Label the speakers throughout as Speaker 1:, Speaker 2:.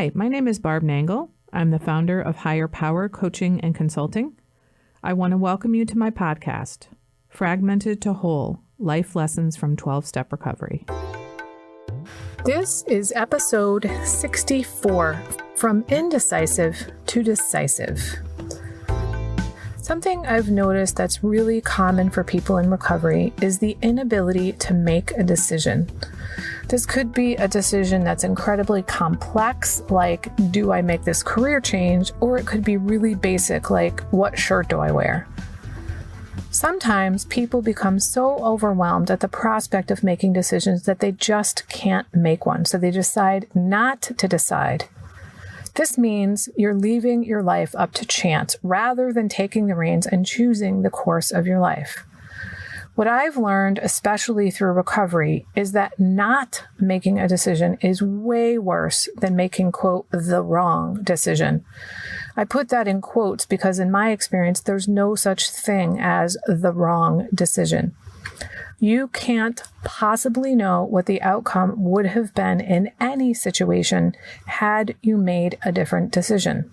Speaker 1: Hi, my name is Barb Nangle. I'm the founder of Higher Power Coaching and Consulting. I want to welcome you to my podcast, Fragmented to Whole, Life Lessons from 12-Step Recovery.
Speaker 2: This is episode 64, From Indecisive to Decisive. Something I've noticed that's really common for people in recovery is the inability to make a decision. This could be a decision that's incredibly complex, like, do I make this career change? Or it could be really basic, like, what shirt do I wear? Sometimes people become so overwhelmed at the prospect of making decisions that they just can't make one, so they decide not to decide. This means you're leaving your life up to chance rather than taking the reins and choosing the course of your life. What I've learned, especially through recovery, is that not making a decision is way worse than making, quote, the wrong decision. I put that in quotes because in my experience, there's no such thing as the wrong decision. You can't possibly know what the outcome would have been in any situation had you made a different decision.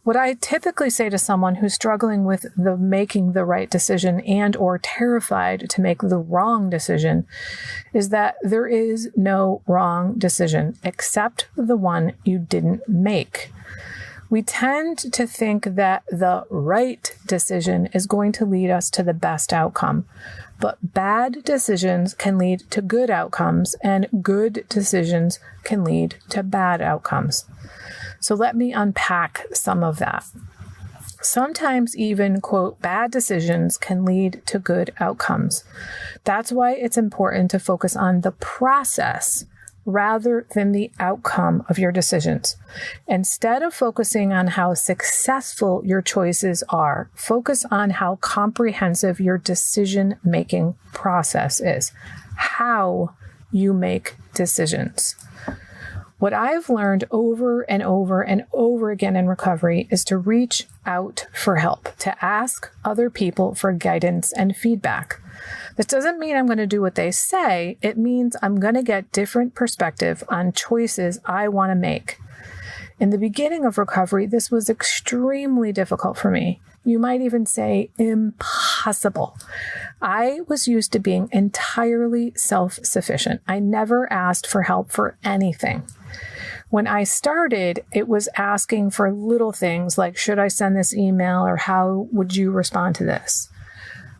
Speaker 2: What I typically say to someone who's struggling with making the right decision and or terrified to make the wrong decision is that there is no wrong decision except the one you didn't make. We tend to think that the right decision is going to lead us to the best outcome, but bad decisions can lead to good outcomes and good decisions can lead to bad outcomes. So let me unpack some of that. Sometimes even, quote, bad decisions can lead to good outcomes. That's why it's important to focus on the process rather than the outcome of your decisions. Instead of focusing on how successful your choices are, focus on how comprehensive your decision-making process is, how you make decisions. What I've learned over and over and over again in recovery is to reach out for help, to ask other people for guidance and feedback. This doesn't mean I'm going to do what they say. It means I'm going to get different perspective on choices I want to make. In the beginning of recovery, this was extremely difficult for me. You might even say impossible. I was used to being entirely self-sufficient. I never asked for help for anything. When I started, it was asking for little things like, should I send this email or how would you respond to this?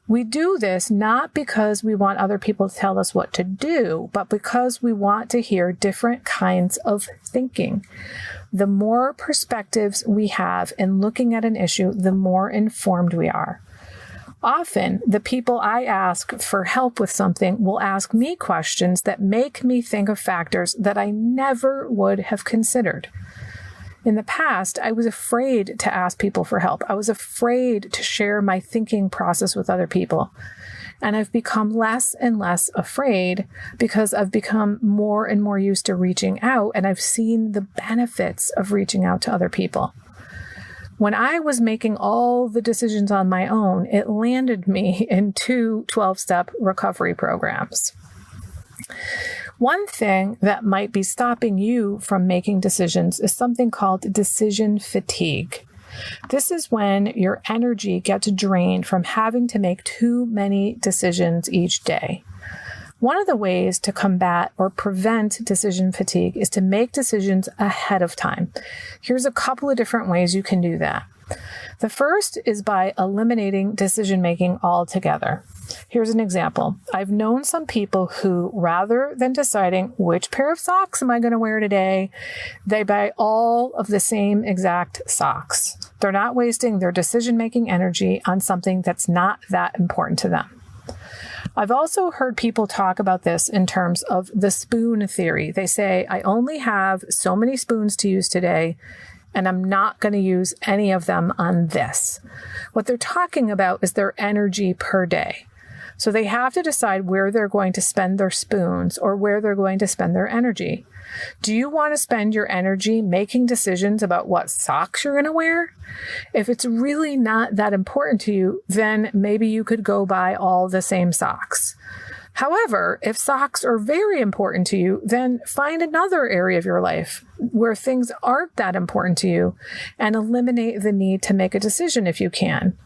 Speaker 2: We do this not because we want other people to tell us what to do, but because we want to hear different kinds of thinking. The more perspectives we have in looking at an issue, the more informed we are. Often, the people I ask for help with something will ask me questions that make me think of factors that I never would have considered. In the past, I was afraid to ask people for help. I was afraid to share my thinking process with other people. And I've become less and less afraid because I've become more and more used to reaching out, and I've seen the benefits of reaching out to other people. When I was making all the decisions on my own, it landed me in 2 12-step recovery programs. One thing that might be stopping you from making decisions is something called decision fatigue. This is when your energy gets drained from having to make too many decisions each day. One of the ways to combat or prevent decision fatigue is to make decisions ahead of time. Here's a couple of different ways you can do that. The first is by eliminating decision-making altogether. Here's an example. I've known some people who, rather than deciding which pair of socks am I going to wear today, they buy all of the same exact socks. They're not wasting their decision-making energy on something that's not that important to them. I've also heard people talk about this in terms of the spoon theory. They say, I only have so many spoons to use today, and I'm not going to use any of them on this. What they're talking about is their energy per day. So they have to decide where they're going to spend their spoons or where they're going to spend their energy. Do you want to spend your energy making decisions about what socks you're going to wear? If it's really not that important to you, then maybe you could go buy all the same socks. However, if socks are very important to you, then find another area of your life where things aren't that important to you and eliminate the need to make a decision if you can.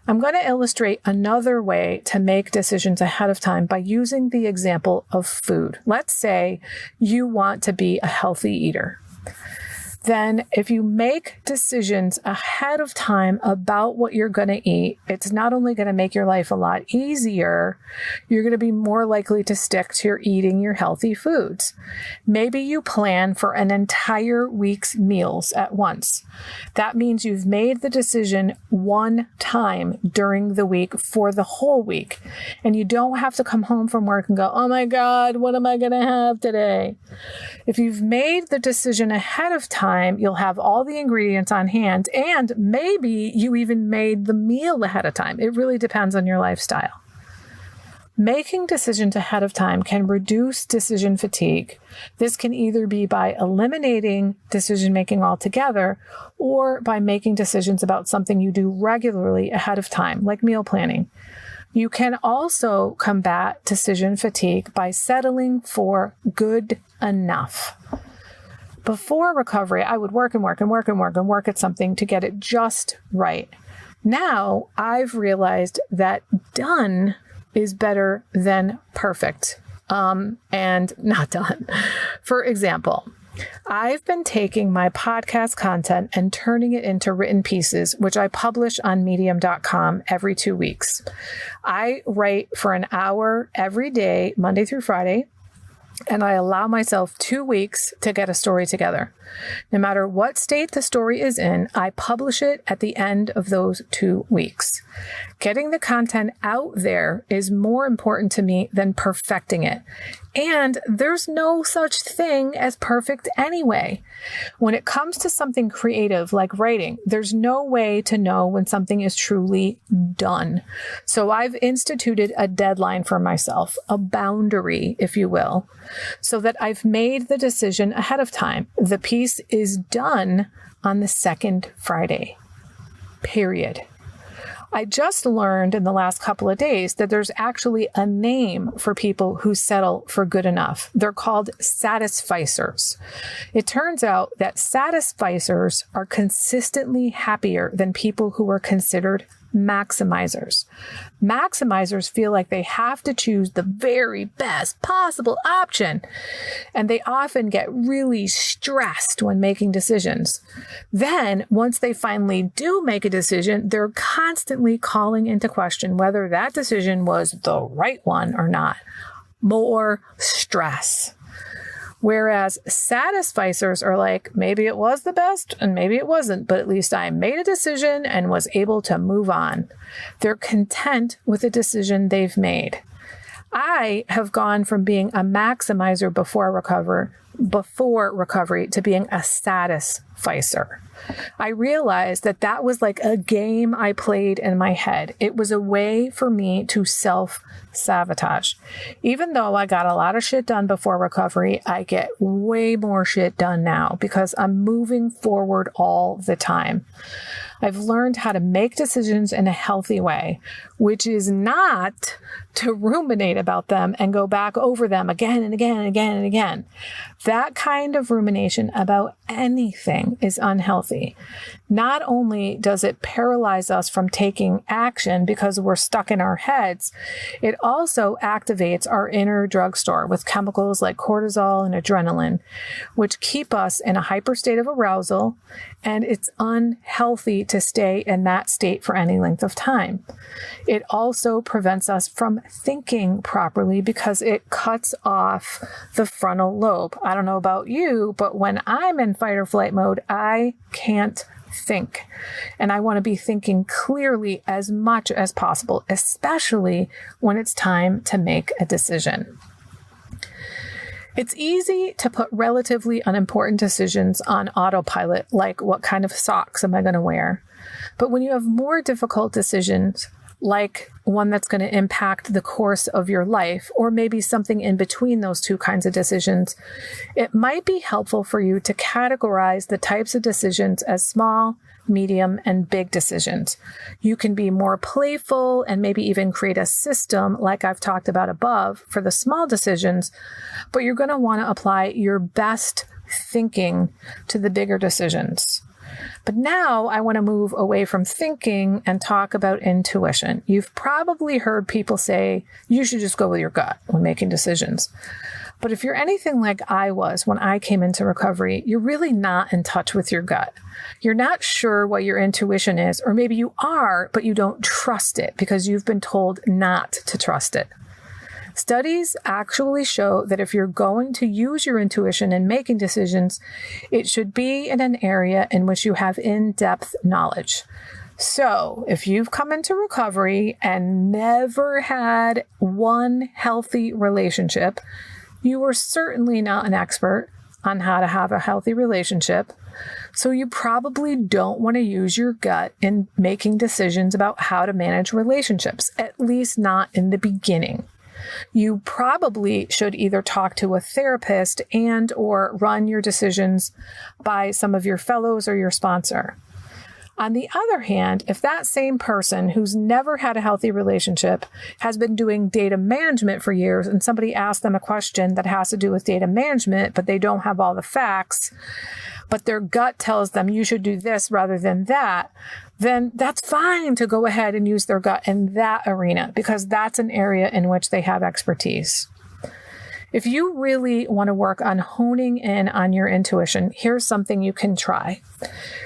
Speaker 2: I'm going to illustrate another way to make decisions ahead of time by using the example of food. Let's say you want to be a healthy eater. Then if you make decisions ahead of time about what you're going to eat, it's not only going to make your life a lot easier, you're going to be more likely to stick to eating your healthy foods. Maybe you plan for an entire week's meals at once. That means you've made the decision one time during the week for the whole week. And you don't have to come home from work and go, oh my God, what am I going to have today? If you've made the decision ahead of time, you'll have all the ingredients on hand, and maybe you even made the meal ahead of time. It really depends on your lifestyle. Making decisions ahead of time can reduce decision fatigue. This can either be by eliminating decision making altogether or by making decisions about something you do regularly ahead of time, like meal planning. You can also combat decision fatigue by settling for good enough. Before recovery, I would work at something to get it just right. Now I've realized that done is better than perfect, and not done. For example, I've been taking my podcast content and turning it into written pieces, which I publish on medium.com every 2 weeks. I write for an hour every day, Monday through Friday, and I allow myself 2 weeks to get a story together. No matter what state the story is in, I publish it at the end of those 2 weeks. Getting the content out there is more important to me than perfecting it. And there's no such thing as perfect anyway. When it comes to something creative like writing, there's no way to know when something is truly done. So I've instituted a deadline for myself, a boundary, if you will, so that I've made the decision ahead of time. The piece is done on the second Friday, period. I just learned in the last couple of days that there's actually a name for people who settle for good enough. They're called Satisficers. It turns out that Satisficers are consistently happier than people who are considered maximizers. Maximizers feel like they have to choose the very best possible option, and they often get really stressed when making decisions. Then, once they finally do make a decision, they're constantly calling into question whether that decision was the right one or not. More stress. Whereas Satisficers are like, maybe it was the best and maybe it wasn't, but at least I made a decision and was able to move on. They're content with the decision they've made. I have gone from being a maximizer before recovery to being a satisficer. I realized that that was like a game I played in my head. It was a way for me to self-sabotage. Even though I got a lot of shit done before recovery, I get way more shit done now because I'm moving forward all the time. I've learned how to make decisions in a healthy way, which is not to ruminate about them and go back over them again and again and again and again. That kind of rumination about anything is unhealthy. Not only does it paralyze us from taking action because we're stuck in our heads, it also activates our inner drugstore with chemicals like cortisol and adrenaline, which keep us in a hyper state of arousal, and it's unhealthy to stay in that state for any length of time. It also prevents us from thinking properly because it cuts off the frontal lobe. I don't know about you, but when I'm in fight or flight mode, I can't think. And I want to be thinking clearly as much as possible, especially when it's time to make a decision. It's easy to put relatively unimportant decisions on autopilot, like what kind of socks am I going to wear? But when you have more difficult decisions, like one that's going to impact the course of your life, or maybe something in between those two kinds of decisions, it might be helpful for you to categorize the types of decisions as small, medium, and big decisions. You can be more playful and maybe even create a system like I've talked about above for the small decisions, but you're going to want to apply your best thinking to the bigger decisions. But now I want to move away from thinking and talk about intuition. You've probably heard people say you should just go with your gut when making decisions. But if you're anything like I was when I came into recovery, you're really not in touch with your gut. You're not sure what your intuition is, or maybe you are, but you don't trust it because you've been told not to trust it. Studies actually show that if you're going to use your intuition in making decisions, it should be in an area in which you have in-depth knowledge. So if you've come into recovery and never had one healthy relationship, you are certainly not an expert on how to have a healthy relationship. So you probably don't want to use your gut in making decisions about how to manage relationships, at least not in the beginning. You probably should either talk to a therapist and or run your decisions by some of your fellows or your sponsor. On the other hand, if that same person who's never had a healthy relationship has been doing data management for years and somebody asks them a question that has to do with data management, but they don't have all the facts, but their gut tells them you should do this rather than that, then that's fine to go ahead and use their gut in that arena because that's an area in which they have expertise. If you really want to work on honing in on your intuition, here's something you can try.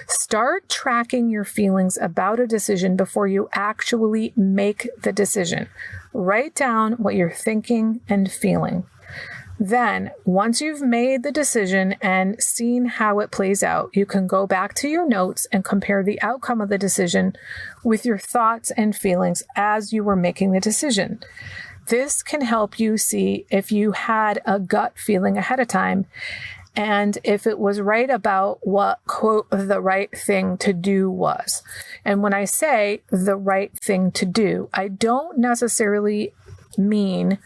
Speaker 2: Start tracking your feelings about a decision before you actually make the decision. Write down what you're thinking and feeling. Then, once you've made the decision and seen how it plays out, you can go back to your notes and compare the outcome of the decision with your thoughts and feelings as you were making the decision. This can help you see if you had a gut feeling ahead of time and if it was right about what, quote, the right thing to do was. And when I say the right thing to do, I don't necessarily mean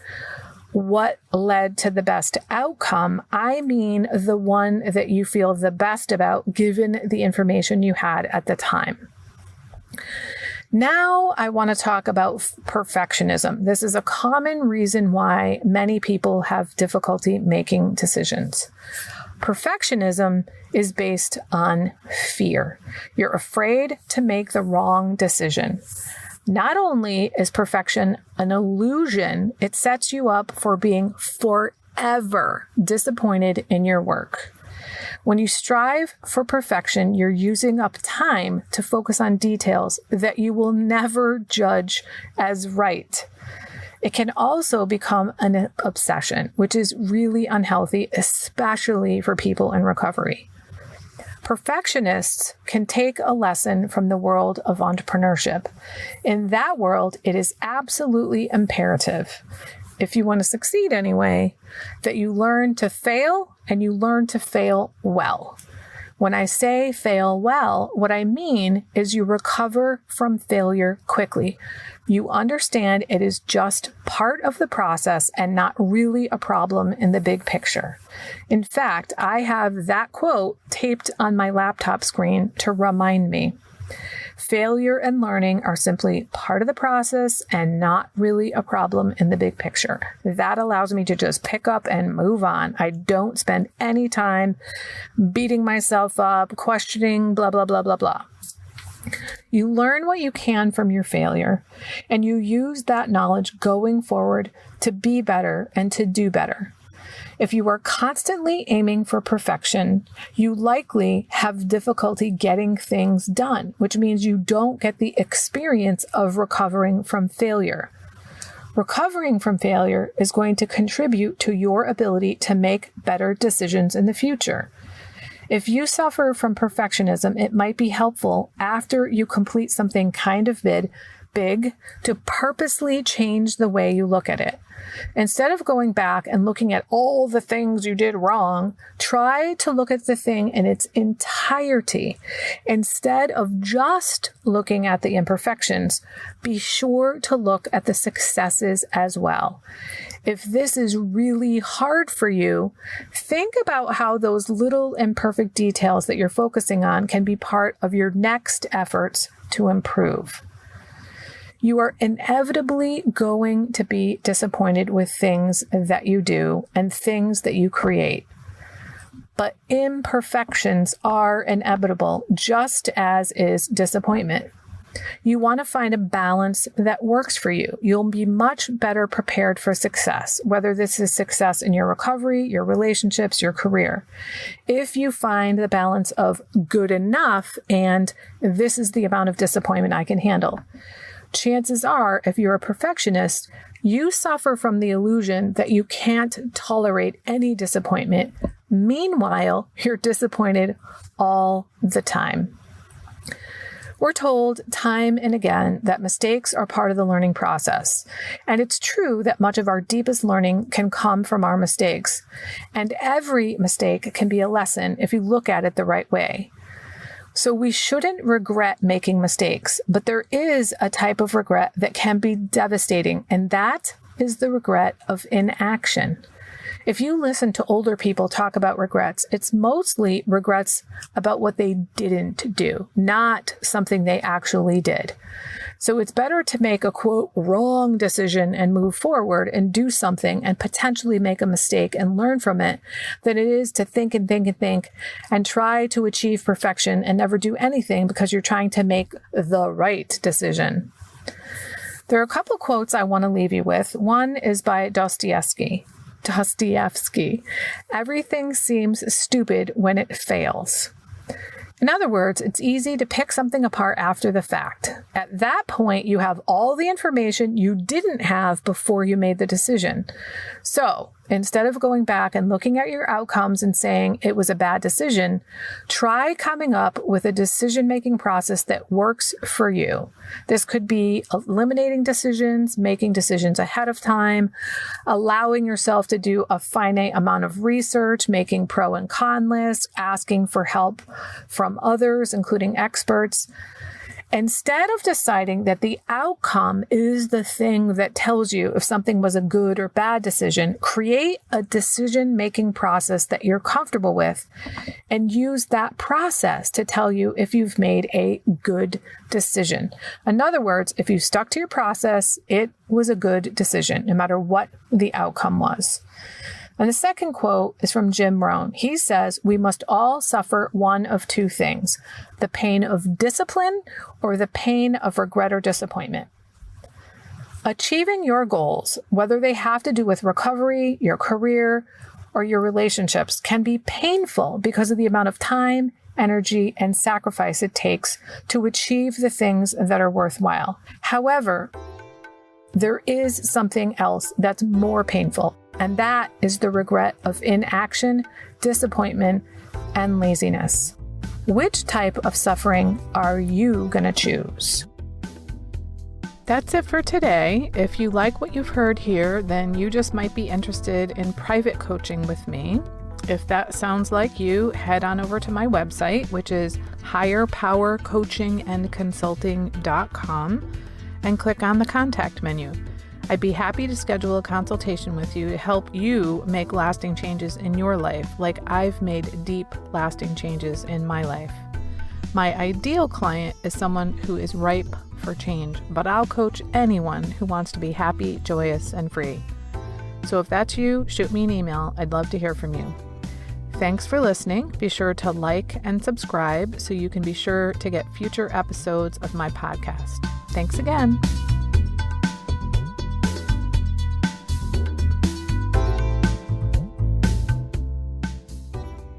Speaker 2: what led to the best outcome. I mean the one that you feel the best about given the information you had at the time. Now I want to talk about perfectionism. This is a common reason why many people have difficulty making decisions. Perfectionism is based on fear. You're afraid to make the wrong decision. Not only is perfection an illusion, it sets you up for being forever disappointed in your work. When you strive for perfection, you're using up time to focus on details that you will never judge as right. It can also become an obsession, which is really unhealthy, especially for people in recovery. Perfectionists can take a lesson from the world of entrepreneurship. In that world, it is absolutely imperative, if you want to succeed anyway, that you learn to fail and you learn to fail well. When I say fail well, what I mean is you recover from failure quickly. You understand it is just part of the process and not really a problem in the big picture. In fact, I have that quote taped on my laptop screen to remind me. Failure and learning are simply part of the process and not really a problem in the big picture. That allows me to just pick up and move on. I don't spend any time beating myself up, questioning, blah, blah, blah, blah, blah. You learn what you can from your failure, and you use that knowledge going forward to be better and to do better. If you are constantly aiming for perfection, you likely have difficulty getting things done, which means you don't get the experience of recovering from failure. Recovering from failure is going to contribute to your ability to make better decisions in the future. If you suffer from perfectionism, it might be helpful after you complete something kind of big big to purposely change the way you look at it. Instead of going back and looking at all the things you did wrong, try to look at the thing in its entirety. Instead of just looking at the imperfections, be sure to look at the successes as well. If this is really hard for you, think about how those little imperfect details that you're focusing on can be part of your next efforts to improve. You are inevitably going to be disappointed with things that you do and things that you create. But imperfections are inevitable, just as is disappointment. You want to find a balance that works for you. You'll be much better prepared for success, whether this is success in your recovery, your relationships, your career. If you find the balance of good enough and this is the amount of disappointment I can handle. Chances are, if you're a perfectionist, you suffer from the illusion that you can't tolerate any disappointment. Meanwhile, you're disappointed all the time. We're told time and again that mistakes are part of the learning process. And it's true that much of our deepest learning can come from our mistakes. And every mistake can be a lesson if you look at it the right way. So we shouldn't regret making mistakes, but there is a type of regret that can be devastating, and that is the regret of inaction. If you listen to older people talk about regrets, it's mostly regrets about what they didn't do, not something they actually did. So it's better to make a, quote, wrong decision and move forward and do something and potentially make a mistake and learn from it than it is to think and think and think and try to achieve perfection and never do anything because you're trying to make the right decision. There are a couple quotes I want to leave you with. One is by Dostoevsky. Everything seems stupid when it fails. In other words, it's easy to pick something apart after the fact. At that point, you have all the information you didn't have before you made the decision. So instead of going back and looking at your outcomes and saying it was a bad decision, try coming up with a decision-making process that works for you. This could be eliminating decisions, making decisions ahead of time, allowing yourself to do a finite amount of research, making pro and con lists, asking for help from others, including experts. Instead of deciding that the outcome is the thing that tells you if something was a good or bad decision, create a decision-making process that you're comfortable with and use that process to tell you if you've made a good decision. In other words, if you stuck to your process, it was a good decision, no matter what the outcome was. And the second quote is from Jim Rohn. He says, we must all suffer one of two things, the pain of discipline or the pain of regret or disappointment. Achieving your goals, whether they have to do with recovery, your career, or your relationships, can be painful because of the amount of time, energy, and sacrifice it takes to achieve the things that are worthwhile. However, there is something else that's more painful. And that is the regret of inaction, disappointment, and laziness. Which type of suffering are you going to choose? That's it for today. If you like what you've heard here, then you just might be interested in private coaching with me. If that sounds like you, head on over to my website, which is higherpowercoachingandconsulting.com, and click on the contact menu. I'd be happy to schedule a consultation with you to help you make lasting changes in your life, like I've made deep, lasting changes in my life. My ideal client is someone who is ripe for change, but I'll coach anyone who wants to be happy, joyous, and free. So if that's you, shoot me an email. I'd love to hear from you. Thanks for listening. Be sure to like and subscribe so you can be sure to get future episodes of my podcast. Thanks again.